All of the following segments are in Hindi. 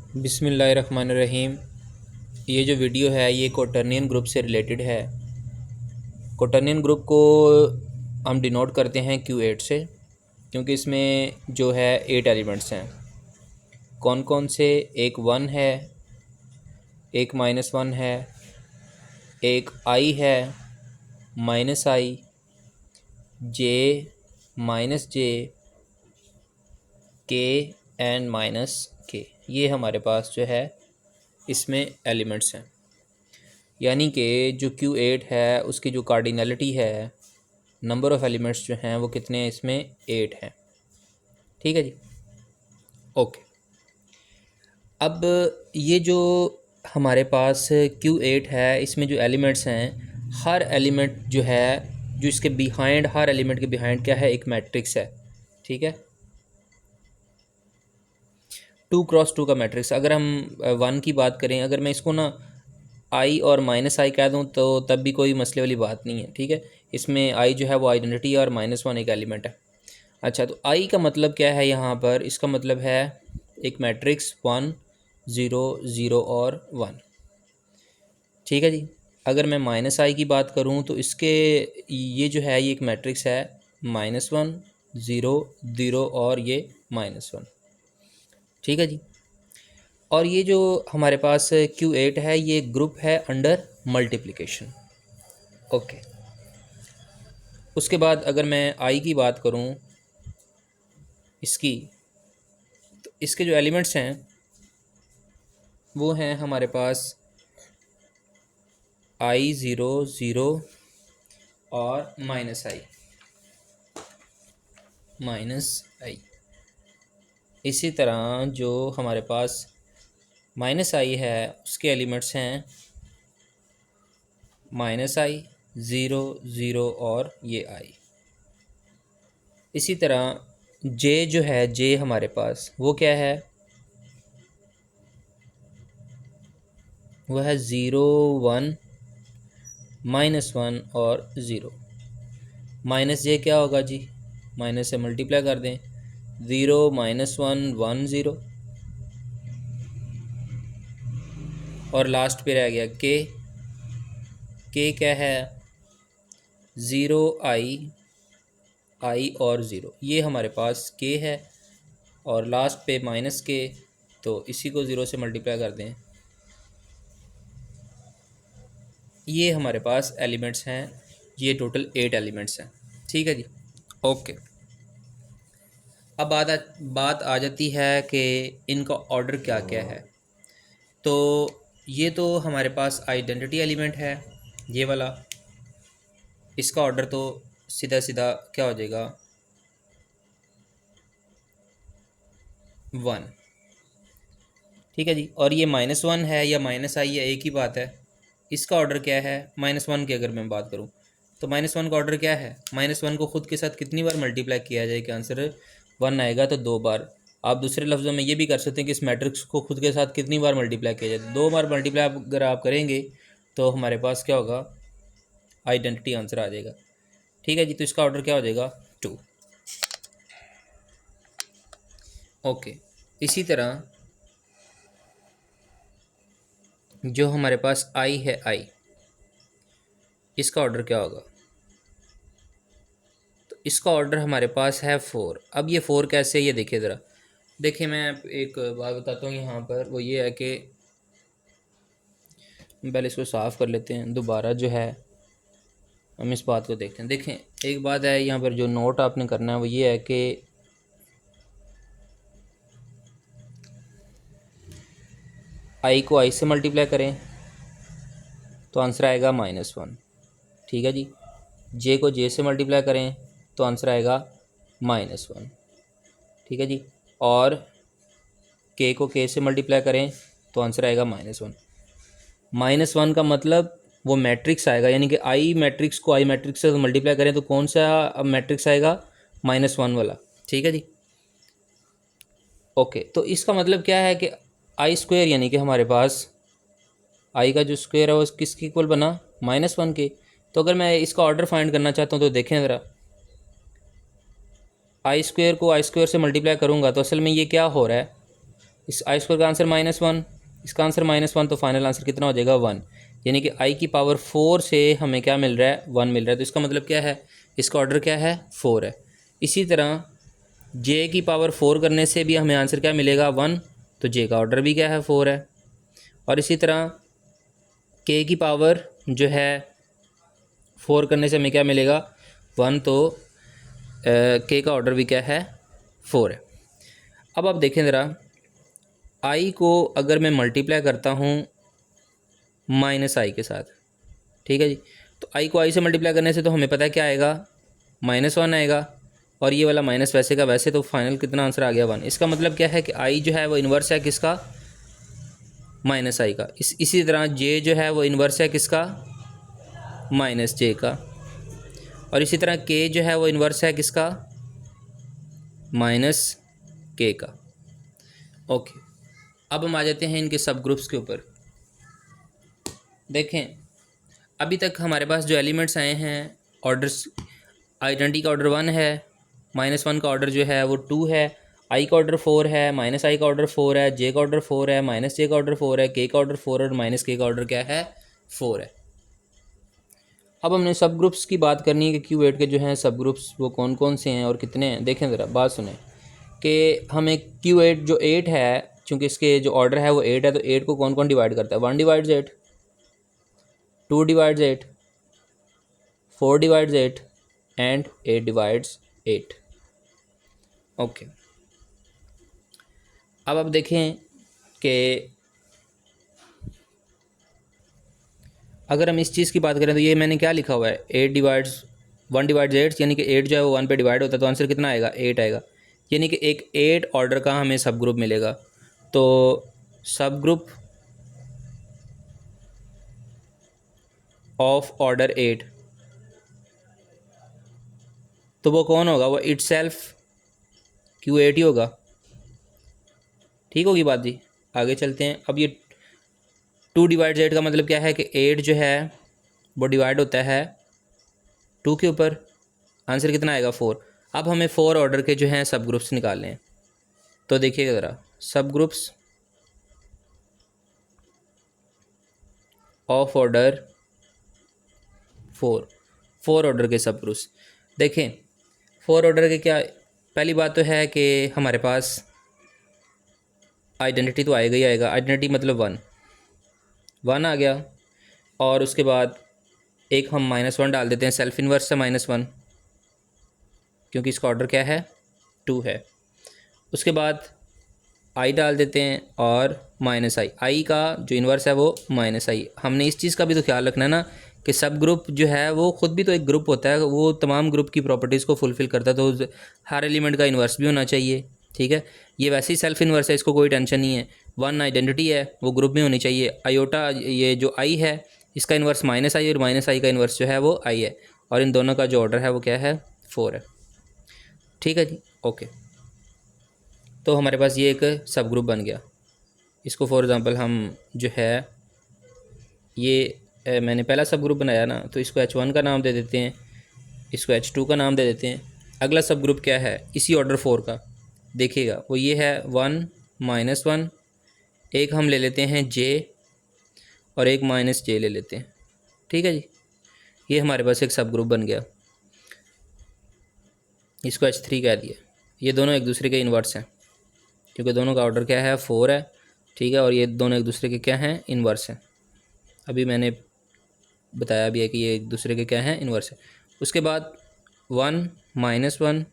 बिस्मिल्लाहिर्रहमानिर्रहीम। ये जो वीडियो है ये कोटर्नियन ग्रुप से रिलेटेड है। कोटर्नियन ग्रुप को हम डिनोट करते हैं Q8 से, क्योंकि इसमें जो है 8 एलिमेंट्स हैं। कौन कौन से? एक 1 है, एक -1 है, एक I है, -I, J, -J, K and -K। ये हमारे पास जो है इसमें एलिमेंट्स हैं। यानी कि जो Q8 है उसकी जो कार्डिनलिटी है, नंबर ऑफ़ एलिमेंट्स जो हैं वो कितने हैं? इसमें 8 हैं। ठीक है जी, ओके। अब ये जो हमारे पास Q8 है इसमें जो एलिमेंट्स हैं, हर एलिमेंट जो है, जो इसके बिहाइंड, हर एलिमेंट के बिहाइंड क्या है? एक मैट्रिक्स है। ठीक है, 2x2 का मैट्रिक्स। अगर हम 1 की बात करें, अगर मैं इसको ना आई और -I कह दूँ तो तब भी कोई मसले वाली बात नहीं है। ठीक है, इसमें आई जो है वो आइडेंटिटी है और -1 एक एलिमेंट है। अच्छा, तो आई का मतलब क्या है यहाँ पर? इसका मतलब है एक मैट्रिक्स 1 0 0 और 1। ठीक है जी। अगर मैं -I की बात करूँ तो इसके ये जो है ये एक मैट्रिक्स है -1 0 0 और ये -1। ठीक है जी। और ये जो हमारे पास Q8 है ये ग्रुप है अंडर मल्टीप्लिकेशन। ओके। उसके बाद अगर मैं आई की बात करूं इसकी, तो इसके जो एलिमेंट्स हैं वो हैं हमारे पास I0 0 और -I। इसी तरह जो हमारे पास -I है उसके एलिमेंट्स हैं -I 0 0 और ये I। इसी तरह J जो है, J हमारे पास वो क्या है? वह है 0 1 -1 और 0। -J क्या होगा जी? माइनस से मल्टीप्लाई कर दें। 0 -1 1 0 और लास्ट पे रह गया K क्या है? 0 I और 0। ये हमारे पास K है और लास्ट पे -K, तो इसी को 0 से मल्टीप्लाई कर दें। ये हमारे पास एलिमेंट्स हैं, ये टोटल 8 एलिमेंट्स हैं। ठीक है जी, ओके। अब बात आ जाती है कि इनका ऑर्डर क्या क्या है। तो ये तो हमारे पास आइडेंटिटी एलिमेंट है, ये वाला। इसका ऑर्डर तो सीधा सीधा क्या हो जाएगा? 1। ठीक है जी। और ये -1 है या -I है, एक ही बात है। इसका ऑर्डर क्या है? -1 की अगर मैं बात करूँ तो -1 का ऑर्डर क्या है? -1 को ख़ुद के साथ कितनी बार मल्टीप्लाई किया जाए कि आंसर 1 आएगा? तो 2 बार। आप दूसरे लफ्ज़ों में ये भी कर सकते हैं कि इस मैट्रिक्स को खुद के साथ कितनी बार मल्टीप्लाई किया जाए? 2 बार मल्टीप्लाई अगर आप करेंगे तो हमारे पास क्या होगा? आइडेंटिटी आंसर आ जाएगा। ठीक है जी, तो इसका ऑर्डर क्या हो जाएगा? 2। ओके। इसी तरह जो हमारे पास आई है, आई, इसका ऑर्डर क्या होगा? तो इसका ऑर्डर हमारे पास है 4। अब ये 4 कैसे है ये देखिए ज़रा। देखिए मैं एक बात बताता हूँ यहाँ पर, वो ये है कि पहले इसको साफ़ कर लेते हैं। दोबारा जो है हम इस बात को देखते हैं। देखें, एक बात है यहाँ पर जो नोट आपने करना है वो ये है कि आई को आई से मल्टीप्लाई करें तो आंसर आएगा -1। ठीक है जी। जे को जे से मल्टीप्लाई करें तो आंसर आएगा -1। ठीक है जी। और के को के से मल्टीप्लाई करें तो आंसर आएगा -1। -1 का मतलब वो मैट्रिक्स आएगा, यानी कि आई मैट्रिक्स को आई मैट्रिक्स से मल्टीप्लाई करें तो कौन सा मैट्रिक्स आएगा? -1 वाला। ठीक है जी, ओके। तो इसका मतलब क्या है कि आई स्क्वायर, यानी कि हमारे पास आई का जो स्क्वायर है वो किसके इक्वल बना? -1 के। तो अगर मैं इसका ऑर्डर फाइंड करना चाहता हूँ तो देखें ज़रा, आई स्क्वायर को आई स्क्वायर से मल्टीप्लाई करूँगा तो असल में ये क्या हो रहा है? इस आई स्क्वायर का आंसर -1, इसका आंसर -1, तो फाइनल आंसर कितना हो जाएगा 1। यानी कि आई की पावर 4 से हमें क्या मिल रहा है, 1 मिल रहा है। तो इसका मतलब क्या है, इसका ऑर्डर क्या है, 4 है। इसी तरह जे की पावर 4 करने से भी हमें आंसर क्या मिलेगा, 1, तो जे का ऑर्डर भी क्या है, 4 है। और इसी तरह के की पावर जो है 4 करने से हमें क्या मिलेगा, 1, तो के का ऑर्डर भी क्या है, 4 है। अब आप देखें ज़रा, आई को अगर मैं मल्टीप्लाई करता हूँ माइनस आई के साथ, ठीक है जी, तो आई को आई से मल्टीप्लाई करने से तो हमें पता है क्या आएगा, -1 आएगा। और ये वाला माइनस वैसे का वैसे, तो फाइनल कितना आंसर आ गया, 1। इसका मतलब क्या है कि आई जो है वो इन्वर्स है किसका, माइनस आई का। इसी तरह जे जो है वो इन्वर्स है किसका, माइनस जे का। और इसी तरह के जो है वो इन्वर्स है किसका, माइनस के का। ओके, अब हम आ जाते हैं इनके सब ग्रुप्स के ऊपर। देखें, अभी तक हमारे पास जो एलिमेंट्स आए हैं, ऑर्डर्स, आइडेंटिटी का ऑर्डर 1 है, -1 का ऑर्डर जो है वो 2 है, आई का ऑर्डर 4 है, माइनस आई का ऑर्डर 4 है, जे का ऑर्डर 4 है, माइनस जे का ऑर्डर 4 है, के का ऑर्डर 4 है, और माइनस के का ऑर्डर क्या है, 4 है। अब हमने सब ग्रुप्स की बात करनी है कि Q8 के जो हैं सब ग्रुप्स वो कौन कौन से हैं और कितने हैं। देखें ज़रा, बात सुने कि हमें Q8 जो 8 है, चूँकि इसके जो ऑर्डर है वो 8 है, तो 8 को कौन कौन डिवाइड करता है, 1 divides 8, 2 divides 8, 4 divides 8 and 8 divides 8। Okay, अब आप देखें कि अगर हम इस चीज़ की बात करें तो ये मैंने क्या लिखा हुआ है, 8 डिवाइड्स 1 डिवाइड्स 8, यानी कि 8 जो है वो 1 पे डिवाइड होता है, तो आंसर कितना आएगा, 8 आएगा। यानी कि एक 8 ऑर्डर का हमें सब ग्रुप मिलेगा। तो सब ग्रुप ऑफ ऑर्डर 8, तो वो कौन होगा, वो इटसेल्फ Q8 ही होगा। ठीक होगी बात जी। आगे चलते हैं। अब ये 2 डिवाइड्स 8 का मतलब क्या है कि 8 जो है वो डिवाइड होता है 2 के ऊपर, आंसर कितना आएगा, 4। अब हमें 4 ऑर्डर के जो हैं सब ग्रुप्स निकालने हैं। तो देखिएगा ज़रा, सब ग्रुप्स ऑफ ऑर्डर 4 ऑर्डर के सब ग्रुप्स देखें। 4 ऑर्डर के क्या, पहली बात तो है कि हमारे पास आइडेंटिटी तो आएगा ही आएगा। आइडेंटिटी मतलब 1 आ गया, और उसके बाद एक हम -1 डाल देते हैं, सेल्फ इन्वर्स से -1, क्योंकि इसका ऑर्डर क्या है, 2 है। उसके बाद आई डाल देते हैं और -i, आई का जो इन्वर्स है वो -i। हमने इस चीज़ का भी तो ख्याल रखना है ना कि सब ग्रुप जो है वो ख़ुद भी तो एक ग्रुप होता है, वो तमाम ग्रुप की प्रॉपर्टीज़ को फुलफ़िल करता है, तो हर एलिमेंट का इन्वर्स भी होना चाहिए। ठीक है, ये वैसे ही सेल्फ इन्वर्स है, इसको कोई टेंशन नहीं है। 1 आइडेंटिटी है, वो ग्रुप में होनी चाहिए। आयोटा, ये जो आई है, इसका इन्वर्स -i, और -i का इन्वर्स जो है वो आई है, और इन दोनों का जो ऑर्डर है वो क्या है, 4 है। ठीक है जी, ओके। तो हमारे पास ये एक सब ग्रुप बन गया। इसको फॉर एग्ज़ाम्पल हम जो है ये मैंने पहला सब ग्रुप बनाया ना, तो इसको H1 का नाम दे देते हैं, इसको H2 का नाम दे देते हैं। अगला सब ग्रुप क्या है इसी ऑर्डर 4 का, देखिएगा वो ये है 1 -1, एक हम ले लेते हैं J और एक -J ले लेते हैं। ठीक है जी, ये हमारे पास एक सब ग्रुप बन गया। इसको H3 कह दिया। ये दोनों एक दूसरे के इन्वर्स हैं, क्योंकि दोनों का ऑर्डर क्या है, 4 है। ठीक है, और ये दोनों एक दूसरे के क्या हैं, इन्वर्स हैं। अभी मैंने बताया भी है कि ये एक दूसरे के क्या हैं, इन्वर्स है। उसके बाद 1 -1,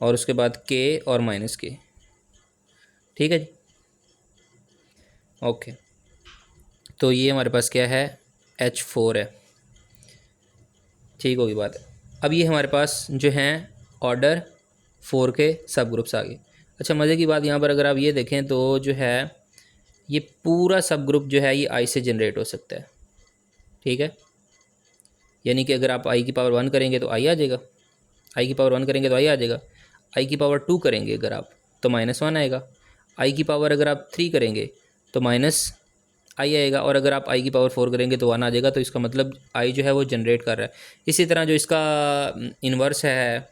और उसके बाद K और -K। ठीक है जी, ओके। तो ये हमारे पास क्या है, H4 है। ठीक होगी बात। अब ये हमारे पास जो हैं ऑर्डर 4 के सब ग्रुप्स आ गए। अच्छा, मज़े की बात यहाँ पर अगर आप ये देखें तो जो है ये पूरा सब ग्रुप जो है ये आई से जनरेट हो सकता है। ठीक है, यानी कि अगर आप आई की पावर 1 करेंगे तो आई आ जाएगा, आई की पावर 1 करेंगे तो आई आ जाएगा, आई की पावर 2 करेंगे अगर आप तो -1 आएगा, आई की पावर अगर आप 3 करेंगे तो -i आएगा, और अगर आप आई की पावर 4 करेंगे तो 1 आ जाएगा। तो इसका मतलब आई जो है वो जनरेट कर रहा है। इसी तरह जो इसका इन्वर्स है,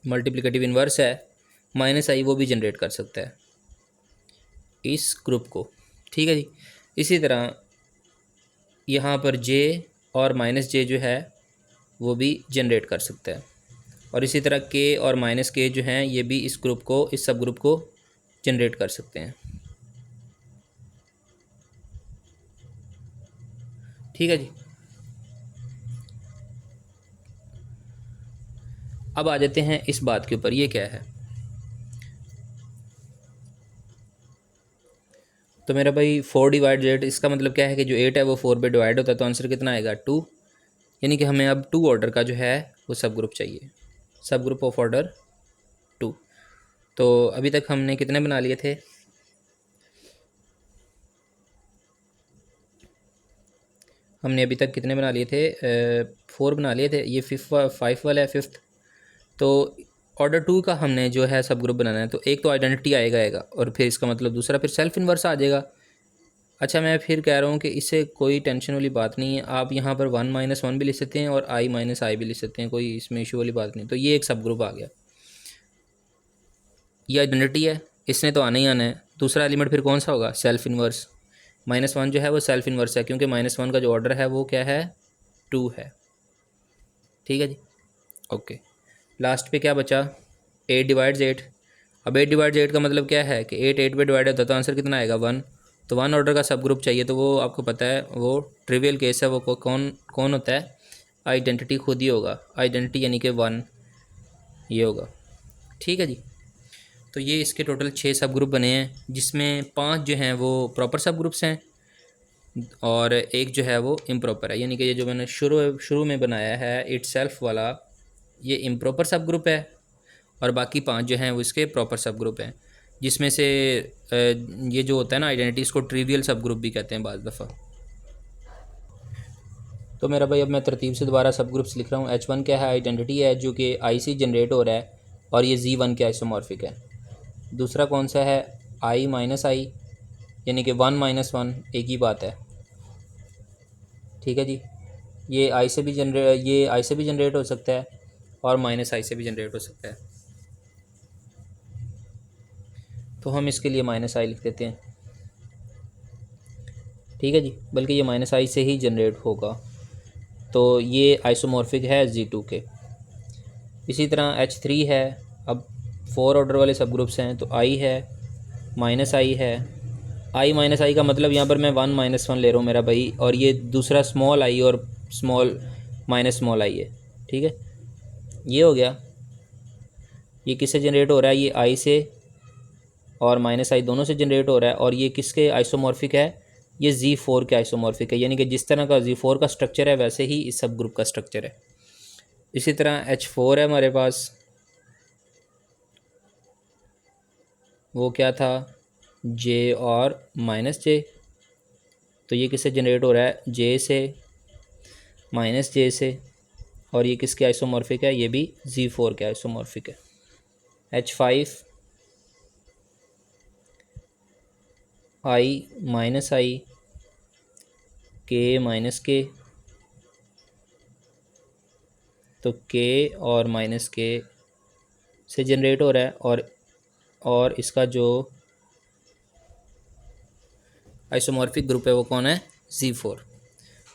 मल्टीप्लिकेटिव इन्वर्स है -i, वो भी जनरेट कर सकता है। इस ग्रुप को, ठीक है जी। इसी तरह यहाँ पर जे और माइनस जे जो है वो भी जनरेट कर सकता है, और इसी तरह के और माइनस के जो हैं ये भी इस ग्रुप को, इस सब ग्रुप को जनरेट कर सकते हैं, ठीक है जी। अब आ जाते हैं इस बात के ऊपर, ये क्या है। तो मेरा भाई 4/8, इसका मतलब क्या है कि जो 8 है वो 4 पे डिवाइड होता है, तो आंसर कितना आएगा 2। यानी कि हमें अब 2 ऑर्डर का जो है वो सब ग्रुप चाहिए, सब ग्रुप ऑफ ऑर्डर 2। तो अभी तक हमने कितने बना लिए थे, हमने अभी तक कितने बना लिए थे, 4 बना लिए थे। ये 5 वाला है, 5th। तो ऑर्डर 2 का हमने जो है सब ग्रुप बनाना है, तो एक तो आइडेंटिटी आएगा और फिर इसका मतलब दूसरा फिर सेल्फ इन्वर्स आ जाएगा। अच्छा, मैं फिर कह रहा हूँ कि इससे कोई टेंशन वाली बात नहीं है, आप यहाँ पर 1 - 1 भी लिख सकते हैं और i - i भी लिख सकते हैं, कोई इसमें इशू वाली बात नहीं। तो ये एक सब ग्रुप आ गया, ये आइडेंटिटी है, इसने तो आना ही आना है। दूसरा एलिमेंट फिर कौन सा होगा, सेल्फ इन्वर्स। -1 जो है वो सेल्फ इन्वर्स है, क्योंकि -1 का जो ऑर्डर है वो क्या है, 2 है, ठीक है जी। ओके, लास्ट पे क्या बचा, 8/8। अब 8/8 का मतलब क्या है कि 8 पे डिवाइड होता है, तो आंसर कितना आएगा 1। तो 1 ऑर्डर का सब ग्रुप चाहिए, तो वो आपको पता है वो ट्रिवियल केस है, वो कौन कौन होता है, आइडेंटिटी खुद ही होगा, आइडेंटिटी यानी कि 1 ये होगा, ठीक है जी। तो ये इसके टोटल 6 सब ग्रुप बने हैं, जिसमें 5 जो हैं वो प्रॉपर सब ग्रुप्स हैं और एक जो है वो इम्प्रॉपर है। यानी कि ये जो मैंने शुरू में बनाया है इटसेल्फ वाला, ये इम्प्रॉपर सब ग्रुप है, और बाकी 5 जो हैं वो इसके प्रॉपर सब ग्रुप हैं, जिसमें से ये जो होता है ना आइडेंटिटी, इसको ट्रिवियल सब ग्रुप भी कहते हैं बाज़ दफ़ा। तो मेरा भाई अब मैं तरतीब से दोबारा सब ग्रुप्स लिख रहा हूँ। H1 क्या है, आइडेंटिटी है जो कि I से जनरेट हो रहा है, और ये Z1 के आइसोमॉर्फिक है। दूसरा कौन सा है, I - I, यानी कि 1 - 1 एक ही बात है, ठीक है जी। ये I से भी जनरेट हो सकता है और -I से भी जनरेट हो सकता है, तो हम इसके लिए -I लिख देते हैं, ठीक है जी। बल्कि ये -I से ही जनरेट होगा, तो ये आइसोमॉर्फिक है Z2 के। इसी तरह H3 है, अब 4 ऑर्डर वाले सब ग्रुप्स हैं, तो I है, -I है। I - I का मतलब यहाँ पर मैं 1 - 1 ले रहा हूँ मेरा भाई, और ये दूसरा स्मॉल I और स्मॉल I है, ठीक है। ये हो गया, ये किससे जनरेट हो रहा है, ये I से और -I दोनों से जनरेट हो रहा है, और ये किसके आइसोमॉर्फिक है, ये Z4 के आइसोमॉर्फिक है। यानी कि जिस तरह का Z4 का स्ट्रक्चर है वैसे ही इस सब ग्रुप का स्ट्रक्चर है। इसी तरह H4 है हमारे पास, वो क्या था, J और -J, तो ये किससे जनरेट हो रहा है, J से, -J से, और ये किसके आइसोमॉर्फिक है, ये भी Z4 के आइसोमॉर्फिक है। H5 I - I, K - K, तो K और -K से जनरेट हो रहा है, और इसका जो आइसोमॉर्फिक ग्रुप है वो कौन है, Z4।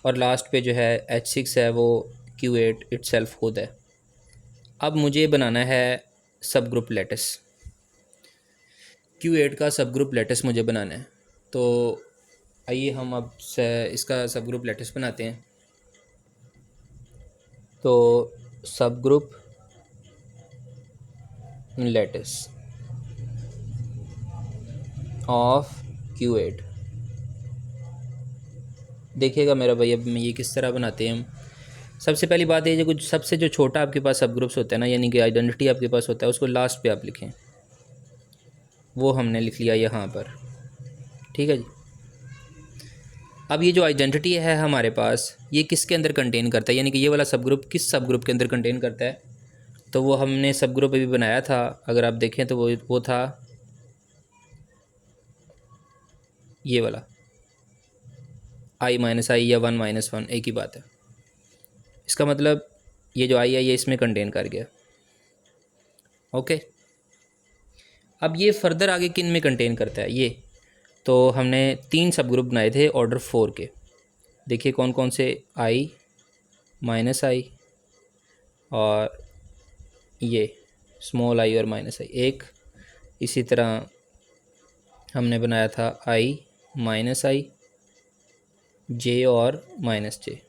और लास्ट पे जो है H6 है, वो Q8 इटसेल्फ खुद है। अब मुझे बनाना है सब ग्रुप लेटिस, Q8 का सब ग्रुप लेटिस मुझे बनाना है। तो आइए हम अब से इसका सब ग्रुप लेटिस बनाते हैं। तो सब ग्रुप लेटिस ऑफ Q8, देखिएगा मेरा भाई अब मैं ये किस तरह बनाते हैं हम। सबसे पहली बात ये, जो कुछ सबसे जो छोटा आपके पास सब ग्रुप्स होता है ना, यानी कि आइडेंटिटी आपके पास होता है, उसको लास्ट पे आप लिखें, वो हमने लिख लिया यहाँ पर, ठीक है जी। अब ये जो आइडेंटिटी है हमारे पास, ये किसके अंदर कंटेन करता है, यानी कि ये वाला सब ग्रुप किस सब ग्रुप के अंदर कंटेन करता है, तो वो हमने सब ग्रुप अभी बनाया था, अगर आप देखें तो वो था ये वाला I - I या 1 - 1 एक ही बात है। इसका मतलब ये जो I है ये इसमें कंटेन कर गया, ओके। अब ये फर्दर आगे किन में कंटेन करता है, ये तो हमने 3 सब ग्रुप बनाए थे ऑर्डर 4 के। देखिए कौन कौन से, i माइनस आई और ये स्मॉल आई और माइनस आई एक। इसी तरह हमने बनाया था i माइनस आई, जे और माइनस जे।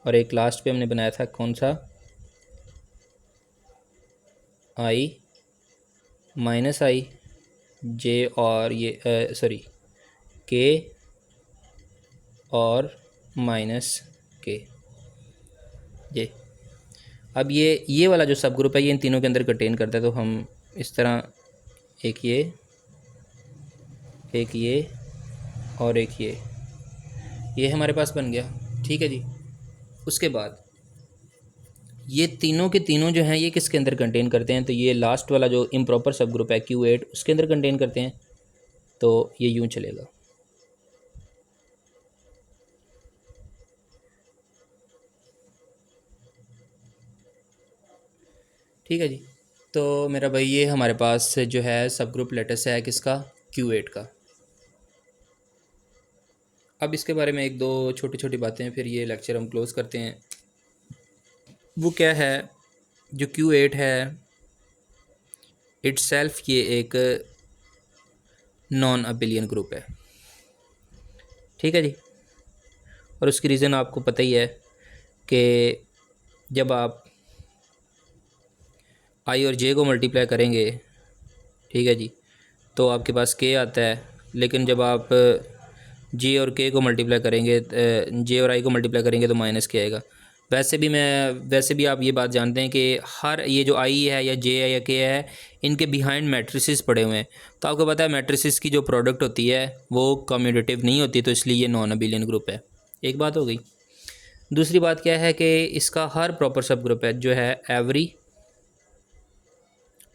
और एक लास्ट पे हमने बनाया था कौन सा, i माइनस आई, जे और ये सॉरी के और माइनस के जे। अब ये वाला जो सब ग्रुप है ये इन तीनों के अंदर कंटेन करता है, तो हम इस तरह एक ये और एक ये हमारे पास बन गया। ठीक है जी। उसके बाद ये तीनों के तीनों जो हैं ये किसके अंदर कंटेन करते हैं, तो ये लास्ट वाला जो इम्प्रॉपर सब ग्रुप है Q8 उसके अंदर कंटेन करते हैं। तो ये यूँ चलेगा। ठीक है जी। तो मेरा भाई ये हमारे पास जो है सब ग्रुप लेटेस्ट है किसका, Q8 का। अब इसके बारे में एक दो छोटी छोटी बातें फिर ये लेक्चर हम क्लोज़ करते हैं। वो क्या है, जो Q8 है इट्सेल्फ ये एक नॉन अबिलियन ग्रुप है। ठीक है जी। और उसकी रीज़न आपको पता ही है कि जब आप आई और जे को मल्टीप्लाई करेंगे, ठीक है जी, तो आपके पास के आता है। लेकिन जब आप जे और के को मल्टीप्लाई करेंगे, जे और आई को मल्टीप्लाई करेंगे तो माइनस के आएगा। वैसे भी आप ये बात जानते हैं कि हर ये जो आई है या जे है या के है, इनके बिहाइंड मैट्रिसेस पड़े हुए हैं। तो आपको पता है मैट्रिसेस की जो प्रोडक्ट होती है वो कम्यूटेटिव नहीं होती, तो इसलिए ये नॉन अबिलियन ग्रुप है। एक बात हो गई। दूसरी बात क्या है कि इसका हर प्रॉपर सब ग्रुप है जो है एवरी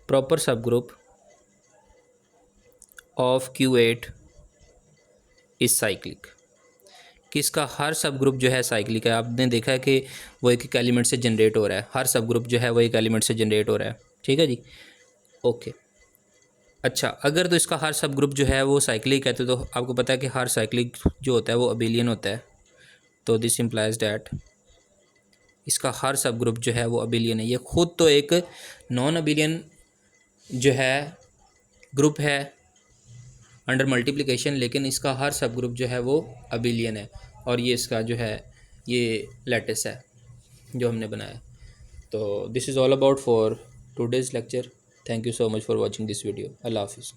प्रॉपर सब group of Q8 is cyclic. कि इसका हर सब ग्रुप जो है साइक्लिक है। आपने देखा है कि वो एक एलिमेंट से जनरेट हो रहा है, हर सब ग्रुप जो है वो एक एलिमेंट से जनरेट हो रहा है। ठीक है जी, ओके। अच्छा, अगर तो इसका हर सब ग्रुप जो है वो साइक्लिक है तो आपको पता है कि हर साइक्लिक जो होता है वो अबिलियन होता है। तो दिस इम्प्लाइज डैट इसका हर सब ग्रुप जो है वो अबिलियन है। ये खुद तो एक नॉन अबिलियन जो है ग्रुप है अंडर मल्टीप्लिकेशन, लेकिन इसका हर सब ग्रुप जो है वो अबिलियन है। और ये इसका जो है ये लैटिस है जो हमने बनाया। तो this is all about for today's lecture. Thank you so much for watching this video. अल्लाह हाफिज़।